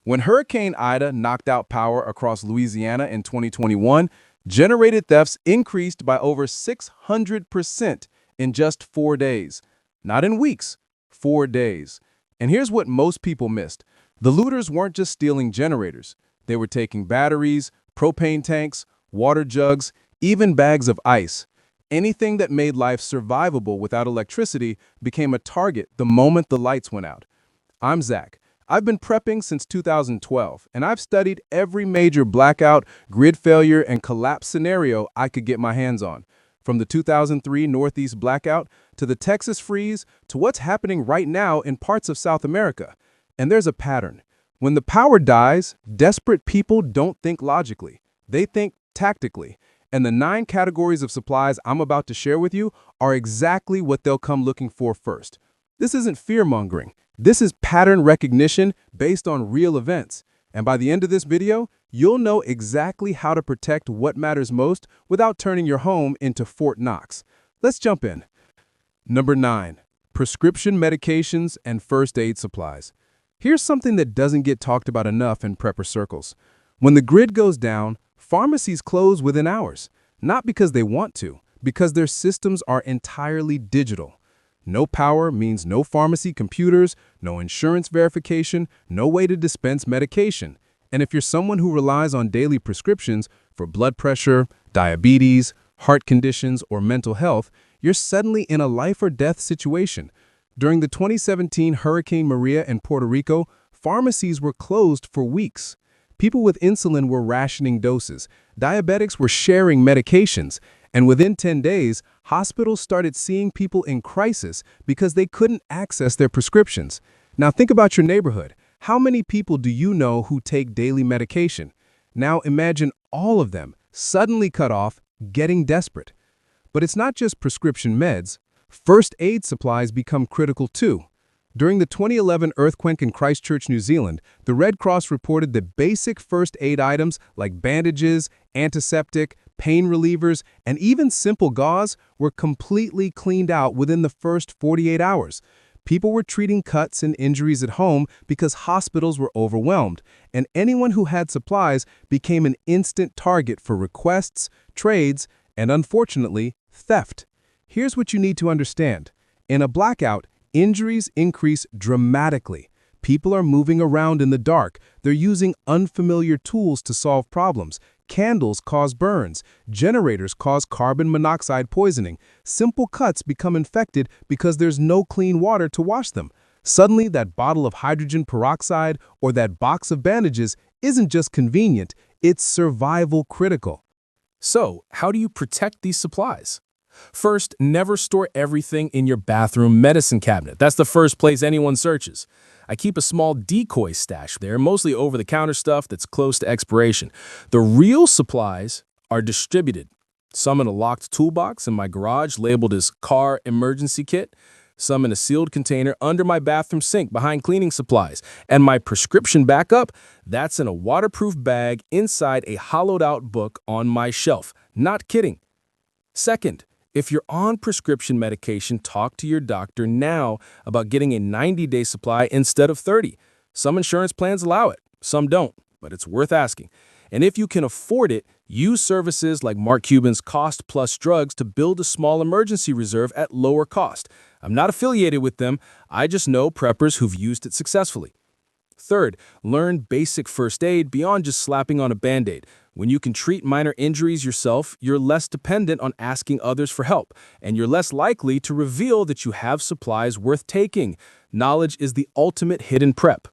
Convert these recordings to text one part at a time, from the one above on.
When Hurricane Ida knocked out power across Louisiana in 2021, generated thefts increased by over 600% in just 4 days. Not in weeks, 4 days. And here's what most people missed. The looters weren't just stealing generators. They were taking batteries, propane tanks, water jugs, even bags of ice. Anything that made life survivable without electricity became a target the moment the lights went out. I'm Zach. I've been prepping since 2012, and I've studied every major blackout, grid failure, and collapse scenario I could get my hands on. From the 2003 Northeast blackout to the Texas freeze to what's happening right now in parts of South America. And there's a pattern. When the power dies, desperate people don't think logically. They think tactically. And the 9 categories of supplies I'm about to share with you are exactly what they'll come looking for first. This isn't fear-mongering. This is pattern recognition based on real events. And by the end of this video, you'll know exactly how to protect what matters most without turning your home into Fort Knox. Let's jump in. Number 9. Prescription medications and first aid supplies. Here's something that doesn't get talked about enough in prepper circles. When the grid goes down, pharmacies close within hours. Not because they want to, because their systems are entirely digital. No power means no pharmacy computers, no insurance verification, no way to dispense medication. And if you're someone who relies on daily prescriptions for blood pressure, diabetes, heart conditions, or mental health, you're suddenly in a life or death situation. During the 2017 Hurricane Maria in Puerto Rico, pharmacies were closed for weeks. People with insulin were rationing doses, diabetics were sharing medications, and within 10 days, hospitals started seeing people in crisis because they couldn't access their prescriptions. Now think about your neighborhood. How many people do you know who take daily medication? Now imagine all of them suddenly cut off, getting desperate. But it's not just prescription meds. First aid supplies become critical too. During the 2011 earthquake in Christchurch, New Zealand, the Red Cross reported that basic first aid items like bandages, antiseptic, pain relievers, and even simple gauze were completely cleaned out within the first 48 hours. People were treating cuts and injuries at home because hospitals were overwhelmed, and anyone who had supplies became an instant target for requests, trades, and unfortunately, theft. Here's what you need to understand. In a blackout, injuries increase dramatically. People are moving around in the dark. They're using unfamiliar tools to solve problems. Candles cause burns. Generators cause carbon monoxide poisoning. Simple cuts become infected because there's no clean water to wash them. Suddenly, that bottle of hydrogen peroxide or that box of bandages isn't just convenient, it's survival critical. So, how do you protect these supplies? First, never store everything in your bathroom medicine cabinet. That's the first place anyone searches. I keep a small decoy stash there, mostly over-the-counter stuff that's close to expiration. The real supplies are distributed. Some in a locked toolbox in my garage labeled as car emergency kit, some in a sealed container under my bathroom sink behind cleaning supplies, and my prescription backup, that's in a waterproof bag inside a hollowed-out book on my shelf. Not kidding. Second, if you're on prescription medication, talk to your doctor now about getting a 90-day supply instead of 30. Some insurance plans allow it, some don't, but it's worth asking. And if you can afford it, use services like Mark Cuban's Cost Plus Drugs to build a small emergency reserve at lower cost. I'm not affiliated with them, I just know preppers who've used it successfully. Third, learn basic first aid beyond just slapping on a Band-Aid. When you can treat minor injuries yourself, you're less dependent on asking others for help, and you're less likely to reveal that you have supplies worth taking. Knowledge is the ultimate hidden prep.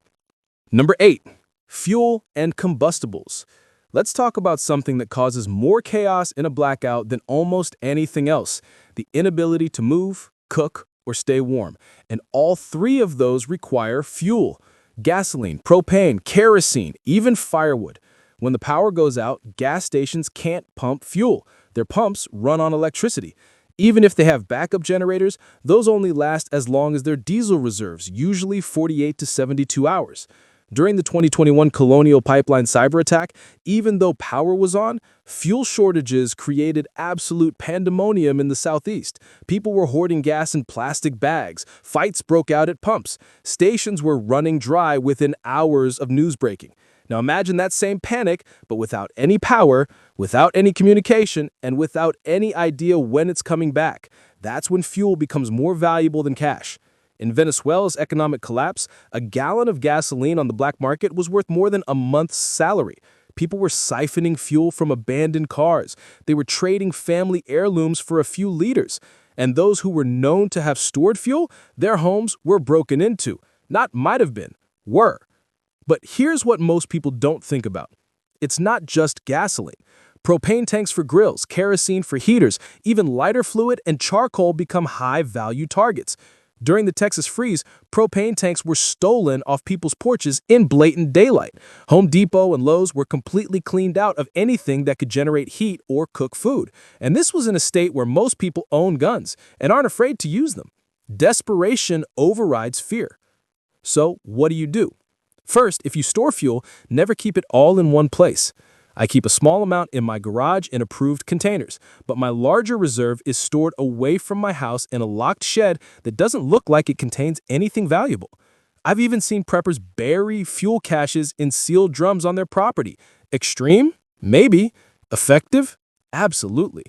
Number 8, fuel and combustibles. Let's talk about something that causes more chaos in a blackout than almost anything else: the inability to move, cook, or stay warm. And all 3 of those require fuel. Gasoline, propane, kerosene, even firewood. When the power goes out, gas stations can't pump fuel. Their pumps run on electricity. Even if they have backup generators, those only last as long as their diesel reserves, usually 48 to 72 hours. During the 2021 Colonial Pipeline cyber attack, even though power was on, fuel shortages created absolute pandemonium in the Southeast. People were hoarding gas in plastic bags. Fights broke out at pumps. Stations were running dry within hours of news breaking. Now imagine that same panic, but without any power, without any communication, and without any idea when it's coming back. That's when fuel becomes more valuable than cash. In Venezuela's economic collapse, a gallon of gasoline on the black market was worth more than a month's salary. People were siphoning fuel from abandoned cars. They were trading family heirlooms for a few liters. And those who were known to have stored fuel, their homes were broken into. Not might have been, were. But here's what most people don't think about. It's not just gasoline. Propane tanks for grills, kerosene for heaters, even lighter fluid and charcoal become high-value targets. During the Texas freeze, propane tanks were stolen off people's porches in blatant daylight. Home Depot and Lowe's were completely cleaned out of anything that could generate heat or cook food. And this was in a state where most people own guns and aren't afraid to use them. Desperation overrides fear. So what do? First, if you store fuel, never keep it all in one place. I keep a small amount in my garage in approved containers, but my larger reserve is stored away from my house in a locked shed that doesn't look like it contains anything valuable. I've even seen preppers bury fuel caches in sealed drums on their property. Extreme? Maybe. Effective? Absolutely.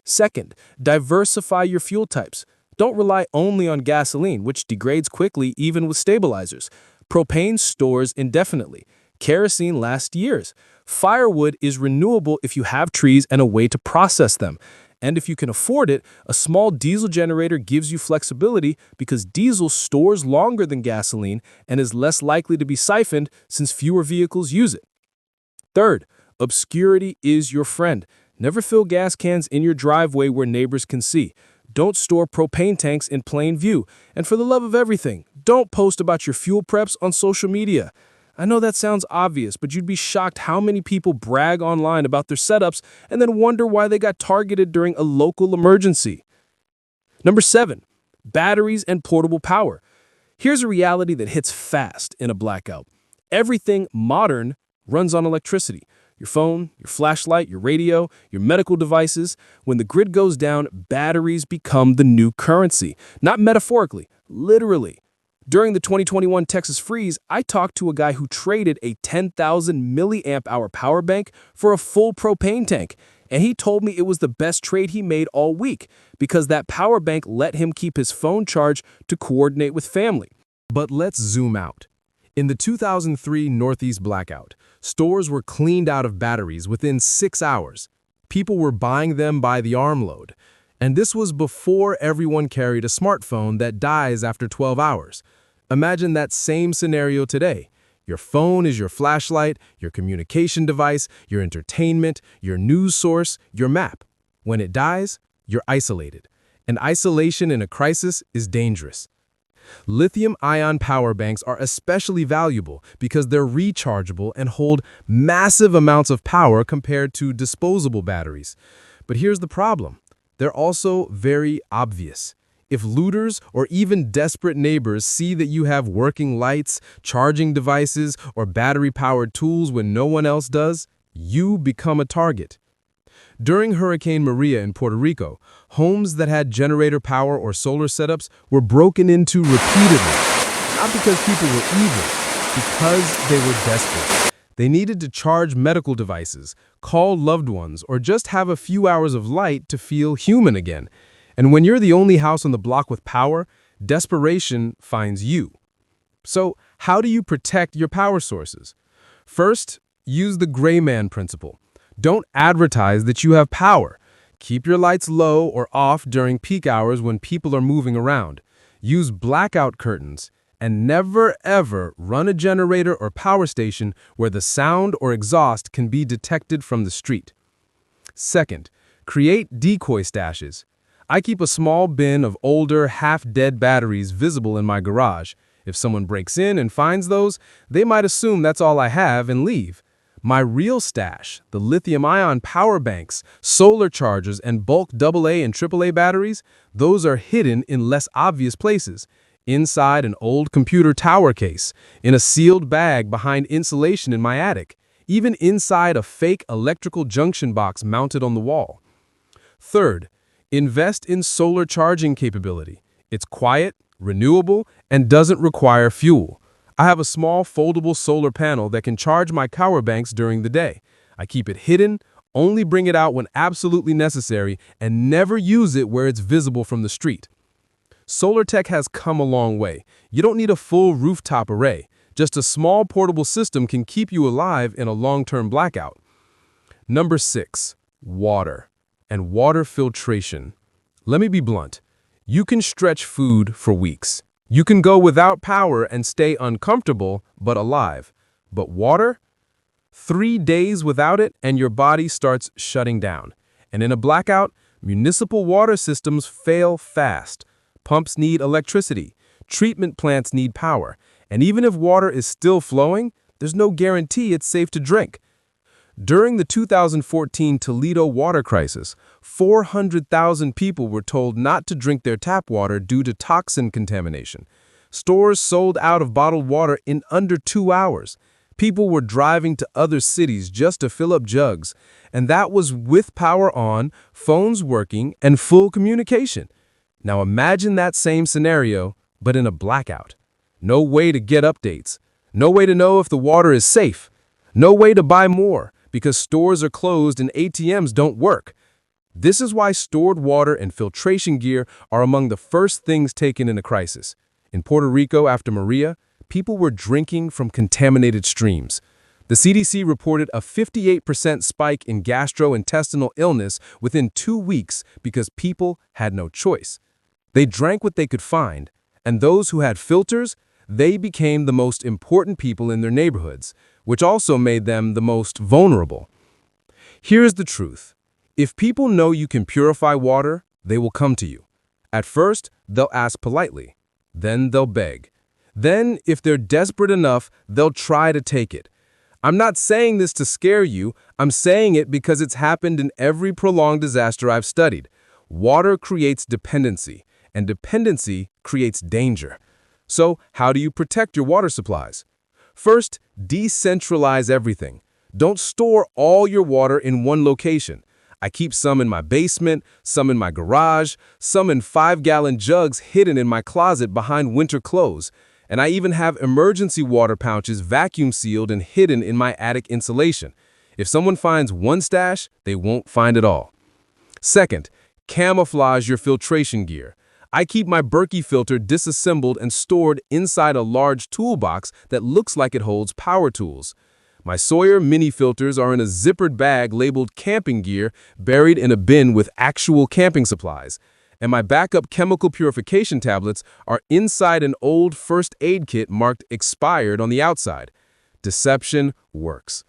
Second, diversify your fuel types. Don't rely only on gasoline, which degrades quickly even with stabilizers. Propane stores indefinitely. Kerosene lasts years. Firewood is renewable if you have trees and a way to process them. And if you can afford it, a small diesel generator gives you flexibility because diesel stores longer than gasoline and is less likely to be siphoned since fewer vehicles use it. Third, obscurity is your friend. Never fill gas cans in your driveway where neighbors can see. Don't store propane tanks in plain view. And for the love of everything, don't post about your fuel preps on social media. I know that sounds obvious, but you'd be shocked how many people brag online about their setups and then wonder why they got targeted during a local emergency. Number 7, batteries and portable power. Here's a reality that hits fast in a blackout. Everything modern runs on electricity. Your phone, your flashlight, your radio, your medical devices. When the grid goes down, batteries become the new currency. Not metaphorically, literally. During the 2021 Texas freeze, I talked to a guy who traded a 10,000 milliamp hour power bank for a full propane tank. And he told me it was the best trade he made all week because that power bank let him keep his phone charged to coordinate with family. But let's zoom out. In the 2003 Northeast blackout, stores were cleaned out of batteries within 6 hours. People were buying them by the armload. And this was before everyone carried a smartphone that dies after 12 hours. Imagine that same scenario today. Your phone is your flashlight, your communication device, your entertainment, your news source, your map. When it dies, you're isolated. And isolation in a crisis is dangerous. Lithium-ion power banks are especially valuable because they're rechargeable and hold massive amounts of power compared to disposable batteries. But here's the problem. They're also very obvious. If looters or even desperate neighbors see that you have working lights, charging devices, or battery-powered tools when no one else does, you become a target. During Hurricane Maria in Puerto Rico, homes that had generator power or solar setups were broken into repeatedly, not because people were evil, because they were desperate. They needed to charge medical devices, call loved ones, or just have a few hours of light to feel human again. And when you're the only house on the block with power, desperation finds you. So, how do you protect your power sources? First, use the gray man principle. Don't advertise that you have power. Keep your lights low or off during peak hours when people are moving around. Use blackout curtains. And never, ever run a generator or power station where the sound or exhaust can be detected from the street. Second, create decoy stashes. I keep a small bin of older, half-dead batteries visible in my garage. If someone breaks in and finds those, they might assume that's all I have and leave. My real stash, the lithium-ion power banks, solar chargers, and bulk AA and AAA batteries, those are hidden in less obvious places. inside an old computer tower case, in a sealed bag behind insulation in my attic, even inside a fake electrical junction box mounted on the wall. Third, invest in solar charging capability. It's quiet, renewable, and doesn't require fuel. I have a small foldable solar panel that can charge my power banks during the day. I keep it hidden, only bring it out when absolutely necessary, and never use it where it's visible from the street. Solar tech has come a long way. You don't need a full rooftop array. Just a small portable system can keep you alive in a long-term blackout. Number 6, water and water filtration. Let me be blunt. You can stretch food for weeks. You can go without power and stay uncomfortable but alive. But water? 3 days without it and your body starts shutting down. And in a blackout, municipal water systems fail fast. Pumps need electricity. Treatment plants need power. And even if water is still flowing, there's no guarantee it's safe to drink. During the 2014 Toledo water crisis, 400,000 people were told not to drink their tap water due to toxin contamination. Stores sold out of bottled water in under 2 hours. People were driving to other cities just to fill up jugs, and that was with power on, phones working, and full communication. Now imagine that same scenario, but in a blackout. No way to get updates. No way to know if the water is safe. No way to buy more, because stores are closed and ATMs don't work. This is why stored water and filtration gear are among the first things taken in a crisis. In Puerto Rico after Maria, people were drinking from contaminated streams. The CDC reported a 58% spike in gastrointestinal illness within 2 weeks because people had no choice. They drank what they could find, and those who had filters, they became the most important people in their neighborhoods, which also made them the most vulnerable. Here's the truth. If people know you can purify water, they will come to you. At first, they'll ask politely. Then they'll beg. Then, if they're desperate enough, they'll try to take it. I'm not saying this to scare you. I'm saying it because it's happened in every prolonged disaster I've studied. Water creates dependency, and dependency creates danger. So, how do you protect your water supplies? First, decentralize everything. Don't store all your water in one location. I keep some in my basement, some in my garage, some in 5-gallon jugs hidden in my closet behind winter clothes. And I even have emergency water pouches vacuum sealed and hidden in my attic insulation. If someone finds one stash, they won't find it all. Second, camouflage your filtration gear. I keep my Berkey filter disassembled and stored inside a large toolbox that looks like it holds power tools. My Sawyer mini filters are in a zippered bag labeled camping gear, buried in a bin with actual camping supplies. And my backup chemical purification tablets are inside an old first aid kit marked expired on the outside. Deception works.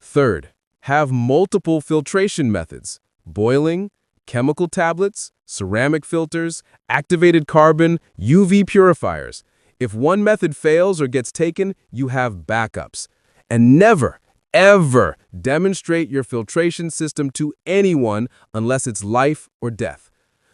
Third, have multiple filtration methods: boiling, chemical tablets, ceramic filters, activated carbon, UV purifiers. If one method fails or gets taken, you have backups. And never, ever demonstrate your filtration system to anyone unless it's life or death.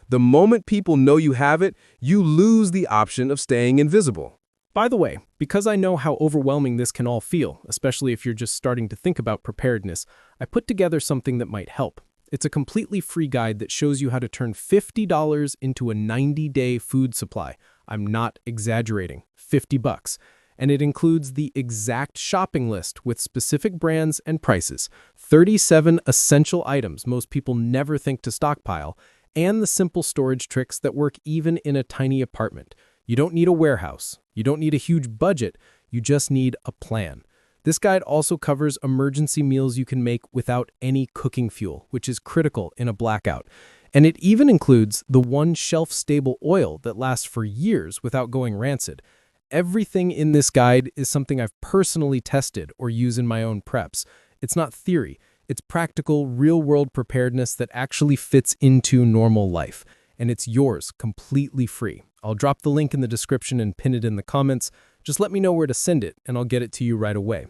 The moment people know you have it, you lose the option of staying invisible. By the way, because I know how overwhelming this can all feel, especially if you're just starting to think about preparedness, I put together something that might help. It's a completely free guide that shows you how to turn $50 into a 90-day food supply. I'm not exaggerating, $50. And it includes the exact shopping list with specific brands and prices, 37 essential items most people never think to stockpile, and the simple storage tricks that work even in a tiny apartment. You don't need a warehouse. You don't need a huge budget. You just need a plan. This guide also covers emergency meals you can make without any cooking fuel, which is critical in a blackout. And it even includes the one shelf-stable oil that lasts for years without going rancid. Everything in this guide is something I've personally tested or use in my own preps. It's not theory. It's practical, real-world preparedness that actually fits into normal life. And it's yours, completely free. I'll drop the link in the description and pin it in the comments. Just let me know where to send it, and I'll get it to you right away.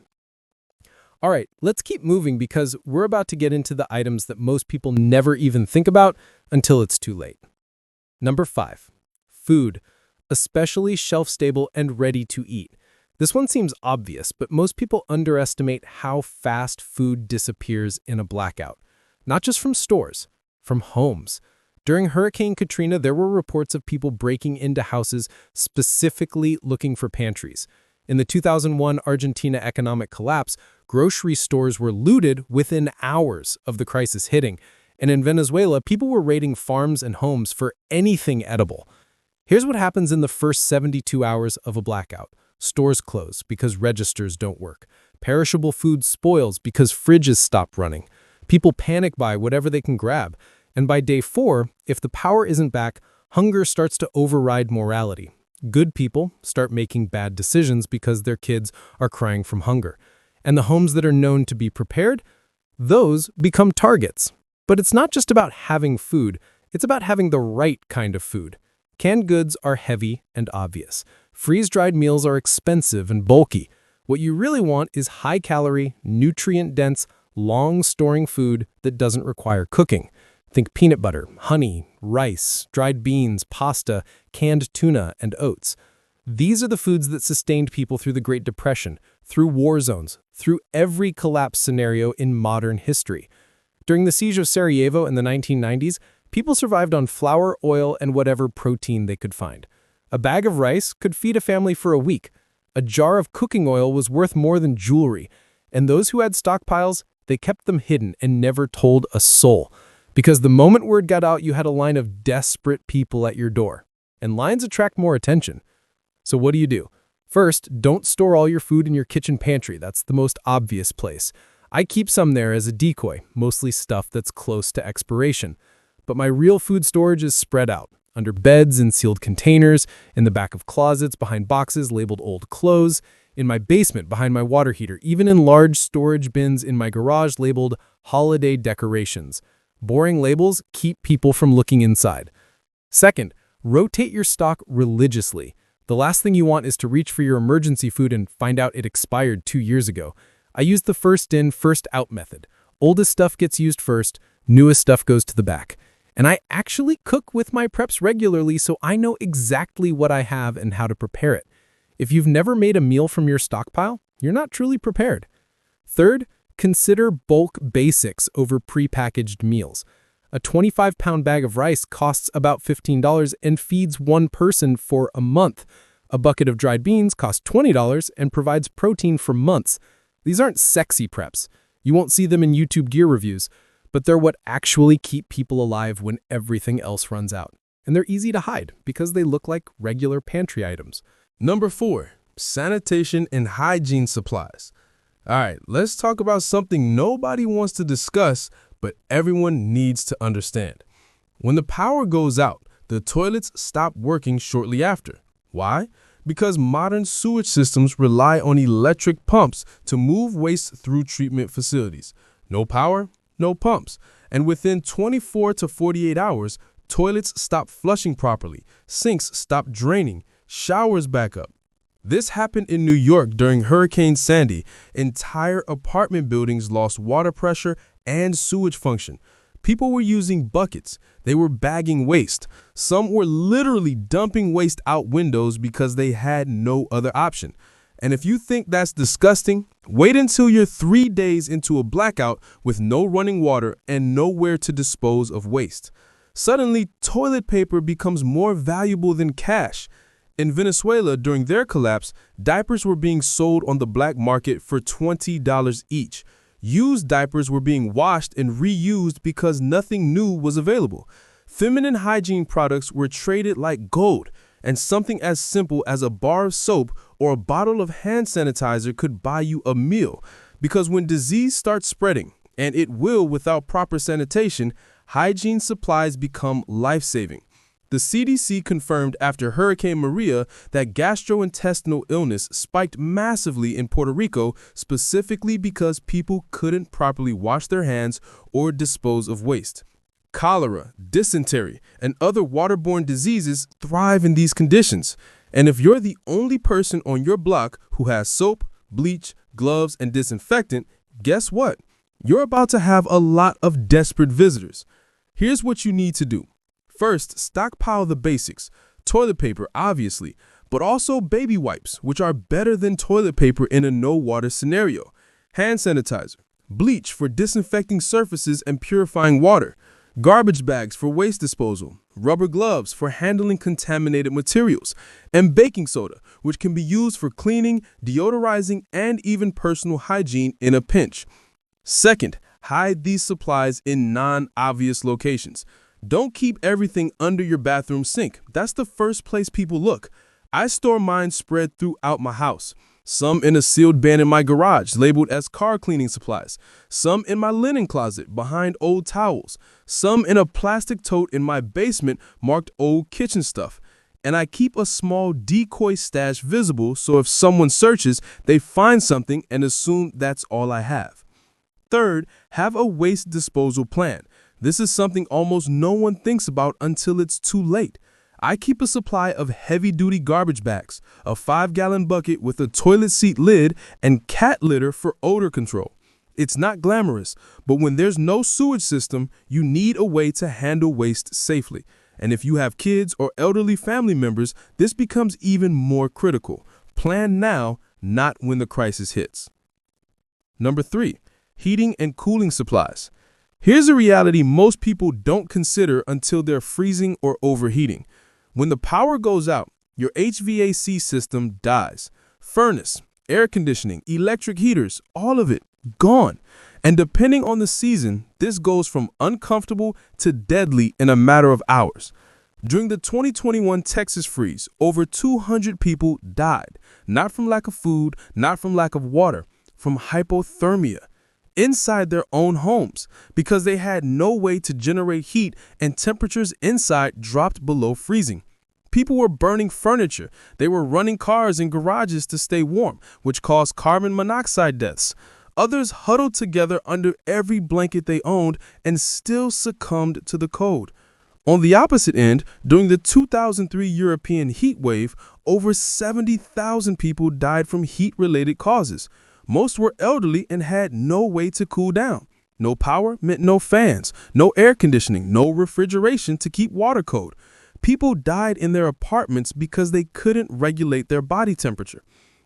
All right, let's keep moving because we're about to get into the items that most people never even think about until it's too late. Number 5, food. especially shelf-stable and ready to eat. This one seems obvious, but most people underestimate how fast food disappears in a blackout. Not just from stores, from homes. During Hurricane Katrina, there were reports of people breaking into houses specifically looking for pantries. In the 2001 Argentina economic collapse, grocery stores were looted within hours of the crisis hitting. And in Venezuela, people were raiding farms and homes for anything edible. Here's what happens in the first 72 hours of a blackout. Stores close because registers don't work. Perishable food spoils because fridges stop running. People panic buy whatever they can grab. And by day 4, if the power isn't back, hunger starts to override morality. Good people start making bad decisions because their kids are crying from hunger. And the homes that are known to be prepared, those become targets. But it's not just about having food, it's about having the right kind of food. Canned goods are heavy and obvious. Freeze-dried meals are expensive and bulky. What you really want is high-calorie, nutrient-dense, long-storing food that doesn't require cooking. Think peanut butter, honey, rice, dried beans, pasta, canned tuna, and oats. These are the foods that sustained people through the Great Depression, through war zones, through every collapse scenario in modern history. During the siege of Sarajevo in the 1990s, people survived on flour, oil, and whatever protein they could find. A bag of rice could feed a family for a week. A jar of cooking oil was worth more than jewelry. And those who had stockpiles, they kept them hidden and never told a soul. Because the moment word got out, you had a line of desperate people at your door. And lines attract more attention. So what do? First, don't store all your food in your kitchen pantry. That's the most obvious place. I keep some there as a decoy, mostly stuff that's close to expiration. But my real food storage is spread out, under beds in sealed containers, in the back of closets, behind boxes labeled old clothes, in my basement behind my water heater, even in large storage bins in my garage labeled holiday decorations. Boring labels keep people from looking inside. Second, rotate your stock religiously. The last thing you want is to reach for your emergency food and find out it expired 2 years ago. I use the first in, first out method. Oldest stuff gets used first, newest stuff goes to the back. And I actually cook with my preps regularly, so I know exactly what I have and how to prepare it. If you've never made a meal from your stockpile, you're not truly prepared. Third, consider bulk basics over prepackaged meals. A 25-pound bag of rice costs about $15 and feeds one person for a month. A bucket of dried beans costs $20 and provides protein for months. These aren't sexy preps. You won't see them in YouTube gear reviews, but they're what actually keep people alive when everything else runs out. And they're easy to hide because they look like regular pantry items. Number 4, sanitation and hygiene supplies. All right, let's talk about something nobody wants to discuss, but everyone needs to understand. When the power goes out, the toilets stop working shortly after. Why? Because modern sewage systems rely on electric pumps to move waste through treatment facilities. No power, no pumps. And within 24 to 48 hours, toilets stop flushing properly, sinks stop draining, showers back up. This happened in New York during Hurricane Sandy. Entire apartment buildings lost water pressure and sewage function. People were using buckets. They were bagging waste. Some were literally dumping waste out windows because they had no other option. And if you think that's disgusting, wait until you're 3 days into a blackout with no running water and nowhere to dispose of waste. Suddenly, toilet paper becomes more valuable than cash. In Venezuela, during their collapse, diapers were being sold on the black market for $20 each. Used diapers were being washed and reused because nothing new was available. Feminine hygiene products were traded like gold, and something as simple as a bar of soap or a bottle of hand sanitizer could buy you a meal. Because when disease starts spreading, and it will without proper sanitation, hygiene supplies become life-saving. The CDC confirmed after Hurricane Maria that gastrointestinal illness spiked massively in Puerto Rico, specifically because people couldn't properly wash their hands or dispose of waste. Cholera, dysentery, and other waterborne diseases thrive in these conditions. And if you're the only person on your block who has soap, bleach, gloves, and disinfectant, guess what? You're about to have a lot of desperate visitors. Here's what you need to do. First, stockpile the basics: toilet paper, obviously, but also baby wipes, which are better than toilet paper in a no-water scenario, hand sanitizer, bleach for disinfecting surfaces and purifying water, garbage bags for waste disposal, rubber gloves for handling contaminated materials, and baking soda, which can be used for cleaning, deodorizing, and even personal hygiene in a pinch. Second, hide these supplies in non-obvious locations. Don't keep everything under your bathroom sink. That's the first place people look. I store mine spread throughout my house. Some in a sealed bin in my garage labeled as car cleaning supplies, some in my linen closet behind old towels, some in a plastic tote in my basement marked old kitchen stuff. And I keep a small decoy stash visible so if someone searches, they find something and assume that's all I have. Third, have a waste disposal plan. This is something almost no one thinks about until it's too late. I keep a supply of heavy-duty garbage bags, a 5-gallon bucket with a toilet seat lid, and cat litter for odor control. It's not glamorous, but when there's no sewage system, you need a way to handle waste safely. And if you have kids or elderly family members, this becomes even more critical. Plan now, not when the crisis hits. Number 3, heating and cooling supplies. Here's a reality most people don't consider until they're freezing or overheating. When the power goes out, your HVAC system dies. Furnace, air conditioning, electric heaters, all of it gone. And depending on the season, this goes from uncomfortable to deadly in a matter of hours. During the 2021 Texas freeze, over 200 people died, not from lack of food, not from lack of water, from hypothermia, inside their own homes because they had no way to generate heat and temperatures inside dropped below freezing. People were burning furniture. They were running cars in garages to stay warm, which caused carbon monoxide deaths. Others huddled together under every blanket they owned and still succumbed to the cold. On the opposite end, during the 2003 European heat wave, over 70,000 people died from heat-related causes. Most were elderly and had no way to cool down. No power meant no fans, no air conditioning, no refrigeration to keep water cold. People died in their apartments because they couldn't regulate their body temperature.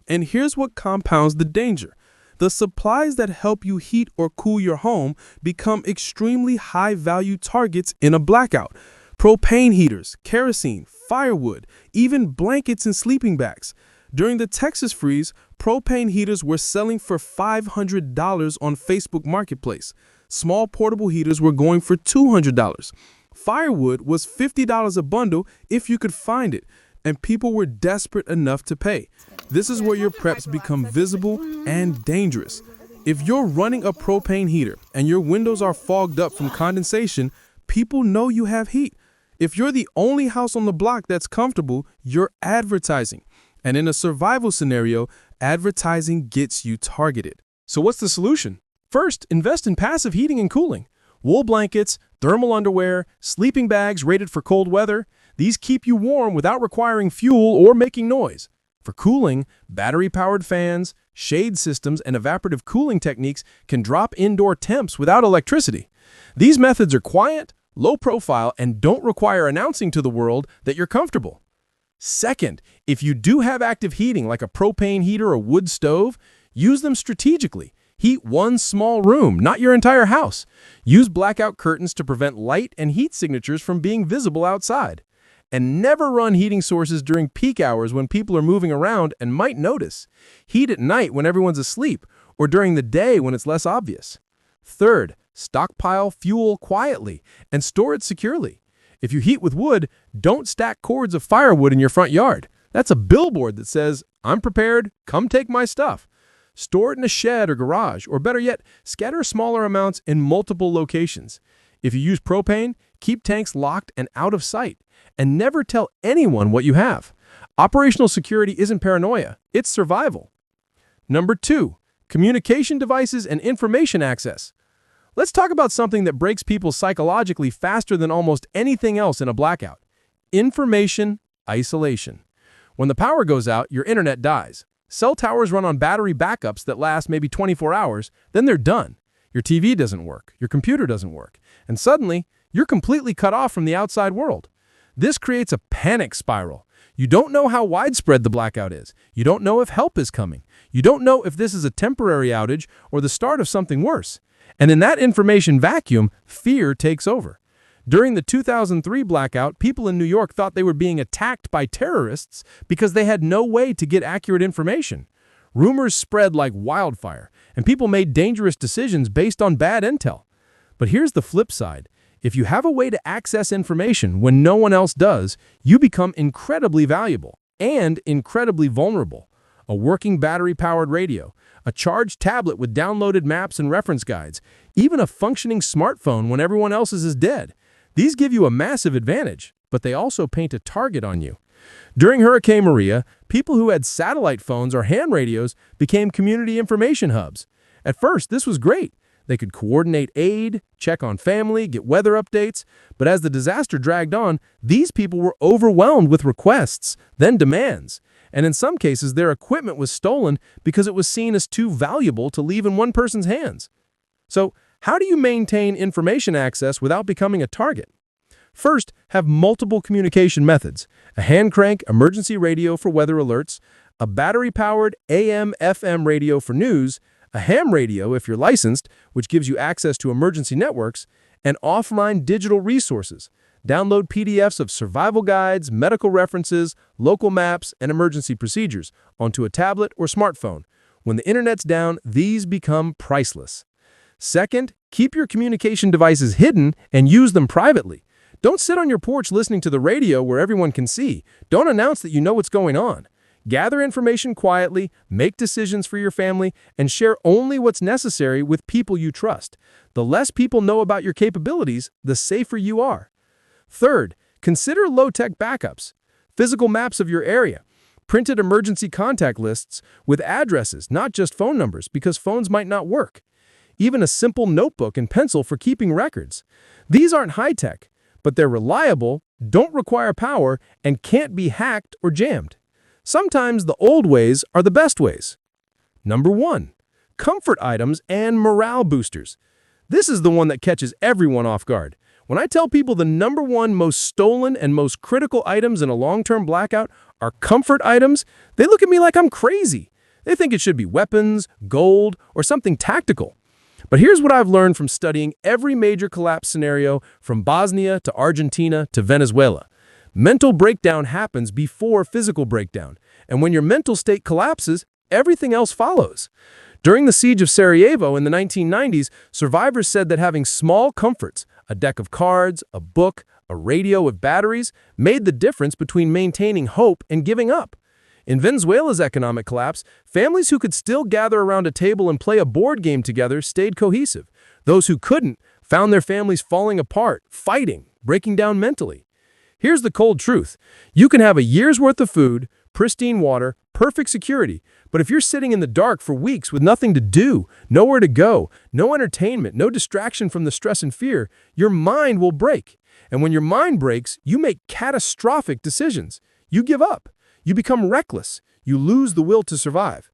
And here's what compounds the danger. The supplies that help you heat or cool your home become extremely high-value targets in a blackout. Propane heaters, kerosene, firewood, even blankets and sleeping bags. During the Texas freeze, propane heaters were selling for $500 on Facebook Marketplace. Small portable heaters were going for $200. Firewood was $50 a bundle if you could find it, and people were desperate enough to pay. This is where your preps become visible and dangerous. If you're running a propane heater and your windows are fogged up from condensation, people know you have heat. If you're the only house on the block that's comfortable, you're advertising. And in a survival scenario, advertising gets you targeted. So what's the solution? First, invest in passive heating and cooling. Wool blankets, thermal underwear, sleeping bags rated for cold weather. These keep you warm without requiring fuel or making noise. For cooling, battery-powered fans, shade systems, and evaporative cooling techniques can drop indoor temps without electricity. These methods are quiet, low profile, and don't require announcing to the world that you're comfortable. Second, if you do have active heating like a propane heater or wood stove, use them strategically. Heat one small room, not your entire house. Use blackout curtains to prevent light and heat signatures from being visible outside. And never run heating sources during peak hours when people are moving around and might notice. Heat at night when everyone's asleep, or during the day when it's less obvious. Third, stockpile fuel quietly and store it securely. If you heat with wood, don't stack cords of firewood in your front yard. That's a billboard that says, "I'm prepared, come take my stuff." Store it in a shed or garage, or better yet, scatter smaller amounts in multiple locations. If you use propane, keep tanks locked and out of sight, and never tell anyone what you have. Operational security isn't paranoia, it's survival. Number 2, communication devices and information access. Let's talk about something that breaks people psychologically faster than almost anything else in a blackout. Information isolation. When the power goes out, your internet dies. Cell towers run on battery backups that last maybe 24 hours, then they're done. Your TV doesn't work, your computer doesn't work, and suddenly, you're completely cut off from the outside world. This creates a panic spiral. You don't know how widespread the blackout is. You don't know if help is coming. You don't know if this is a temporary outage or the start of something worse. And in that information vacuum, fear takes over. During the 2003 blackout, people in New York thought they were being attacked by terrorists because they had no way to get accurate information. Rumors spread like wildfire, and people made dangerous decisions based on bad intel. But here's the flip side. If you have a way to access information when no one else does, you become incredibly valuable and incredibly vulnerable. A working battery-powered radio, a charged tablet with downloaded maps and reference guides, even a functioning smartphone when everyone else's is dead. These give you a massive advantage, but they also paint a target on you. During Hurricane Maria, people who had satellite phones or hand radios became community information hubs. At first, this was great. They could coordinate aid, check on family, get weather updates. But as the disaster dragged on, these people were overwhelmed with requests, then demands. And in some cases, their equipment was stolen because it was seen as too valuable to leave in one person's hands. So, how do you maintain information access without becoming a target? First, have multiple communication methods: a hand crank emergency radio for weather alerts, a battery-powered AM/FM radio for news, a ham radio if you're licensed, which gives you access to emergency networks, and offline digital resources. Download PDFs of survival guides, medical references, local maps, and emergency procedures onto a tablet or smartphone. When the internet's down, these become priceless. Second, keep your communication devices hidden and use them privately. Don't sit on your porch listening to the radio where everyone can see. Don't announce that you know what's going on. Gather information quietly, make decisions for your family, and share only what's necessary with people you trust. The less people know about your capabilities, the safer you are. Third, consider low-tech backups. Physical maps of your area. Printed emergency contact lists with addresses, not just phone numbers, because phones might not work. Even a simple notebook and pencil for keeping records. These aren't high-tech, but they're reliable, don't require power, and can't be hacked or jammed. Sometimes the old ways are the best ways. Number 1. Comfort items and morale boosters. This is the one that catches everyone off guard. When I tell people the number 1 most stolen and most critical items in a long-term blackout are comfort items, they look at me like I'm crazy. They think it should be weapons, gold, or something tactical. But here's what I've learned from studying every major collapse scenario from Bosnia to Argentina to Venezuela. Mental breakdown happens before physical breakdown, and when your mental state collapses, everything else follows. During the siege of Sarajevo in the 1990s, survivors said that having small comforts, a deck of cards, a book, a radio with batteries, made the difference between maintaining hope and giving up. In Venezuela's economic collapse, families who could still gather around a table and play a board game together stayed cohesive. Those who couldn't found their families falling apart, fighting, breaking down mentally. Here's the cold truth. You can have a year's worth of food, pristine water, perfect security, but if you're sitting in the dark for weeks with nothing to do, nowhere to go, no entertainment, no distraction from the stress and fear, your mind will break. And when your mind breaks, you make catastrophic decisions. You give up. You become reckless. You lose the will to survive.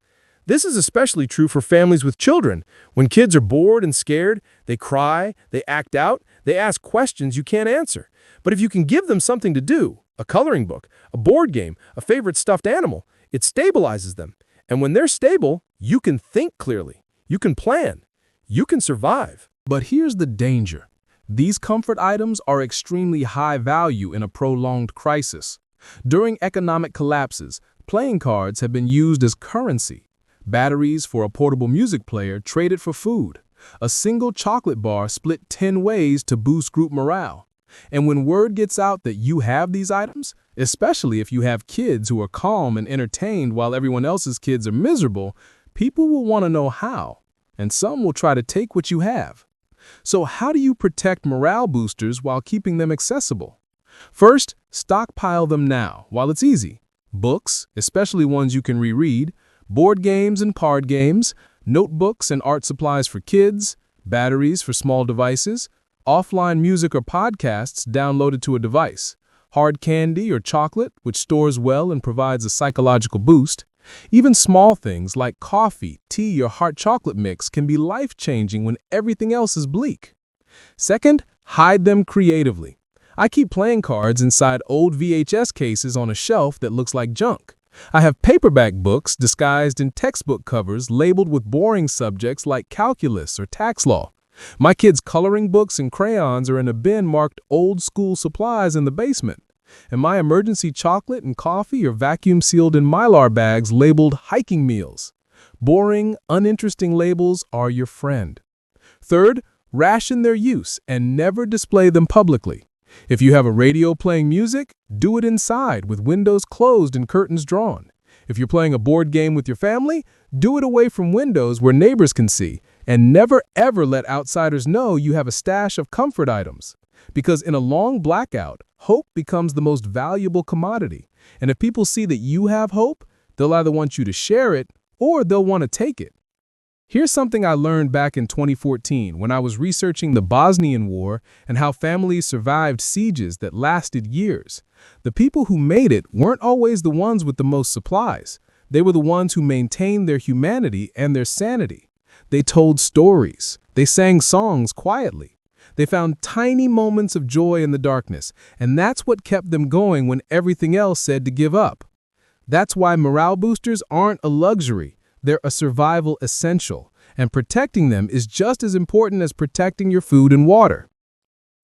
This is especially true for families with children. When kids are bored and scared, they cry, they act out, they ask questions you can't answer. But if you can give them something to do, a coloring book, a board game, a favorite stuffed animal, it stabilizes them. And when they're stable, you can think clearly. You can plan. You can survive. But here's the danger. These comfort items are extremely high value in a prolonged crisis. During economic collapses, playing cards have been used as currency. Batteries for a portable music player traded for food. A single chocolate bar split 10 ways to boost group morale. And when word gets out that you have these items, especially if you have kids who are calm and entertained while everyone else's kids are miserable, people will want to know how, and some will try to take what you have. So how do you protect morale boosters while keeping them accessible? First, stockpile them now while it's easy. Books, especially ones you can reread, board games and card games, notebooks and art supplies for kids, batteries for small devices, offline music or podcasts downloaded to a device, hard candy or chocolate, which stores well and provides a psychological boost. Even small things like coffee, tea, or hot chocolate mix can be life-changing when everything else is bleak. Second, hide them creatively. I keep playing cards inside old VHS cases on a shelf that looks like junk. I have paperback books disguised in textbook covers labeled with boring subjects like calculus or tax law. My kids' coloring books and crayons are in a bin marked old school supplies in the basement. And my emergency chocolate and coffee are vacuum sealed in Mylar bags labeled hiking meals. Boring, uninteresting labels are your friend. Third, ration their use and never display them publicly. If you have a radio playing music, do it inside with windows closed and curtains drawn. If you're playing a board game with your family, do it away from windows where neighbors can see, and never ever let outsiders know you have a stash of comfort items. Because in a long blackout, hope becomes the most valuable commodity. And if people see that you have hope, they'll either want you to share it or they'll want to take it. Here's something I learned back in 2014 when I was researching the Bosnian War and how families survived sieges that lasted years. The people who made it weren't always the ones with the most supplies. They were the ones who maintained their humanity and their sanity. They told stories. They sang songs quietly. They found tiny moments of joy in the darkness, and that's what kept them going when everything else said to give up. That's why morale boosters aren't a luxury. They're a survival essential, and protecting them is just as important as protecting your food and water.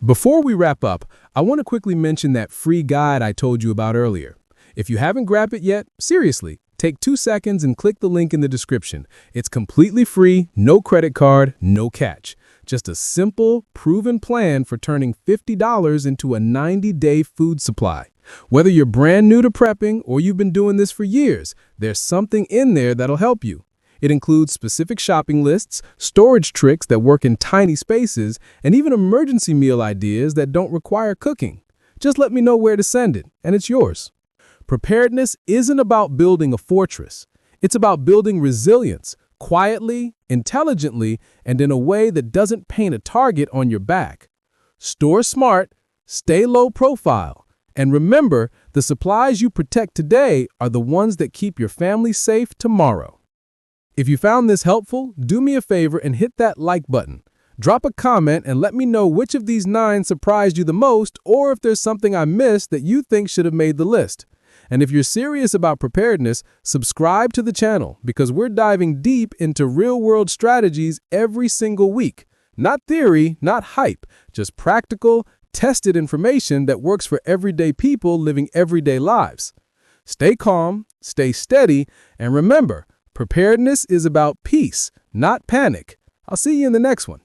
Before we wrap up, I want to quickly mention that free guide I told you about earlier. If you haven't grabbed it yet, seriously, take 2 seconds and click the link in the description. It's completely free, no credit card, no catch. Just a simple, proven plan for turning $50 into a 90-day food supply. Whether you're brand new to prepping or you've been doing this for years, there's something in there that'll help you. It includes specific shopping lists, storage tricks that work in tiny spaces, and even emergency meal ideas that don't require cooking. Just let me know where to send it, and it's yours. Preparedness isn't about building a fortress. It's about building resilience, quietly, intelligently, and in a way that doesn't paint a target on your back. Store smart, stay low profile. And remember, the supplies you protect today are the ones that keep your family safe tomorrow. If you found this helpful, do me a favor and hit that like button. Drop a comment and let me know which of these 9 surprised you the most, or if there's something I missed that you think should have made the list. And if you're serious about preparedness, subscribe to the channel because we're diving deep into real-world strategies every single week. Not theory, not hype, just practical, tested information that works for everyday people living everyday lives. Stay calm, stay steady, and remember, preparedness is about peace, not panic. I'll see you in the next one.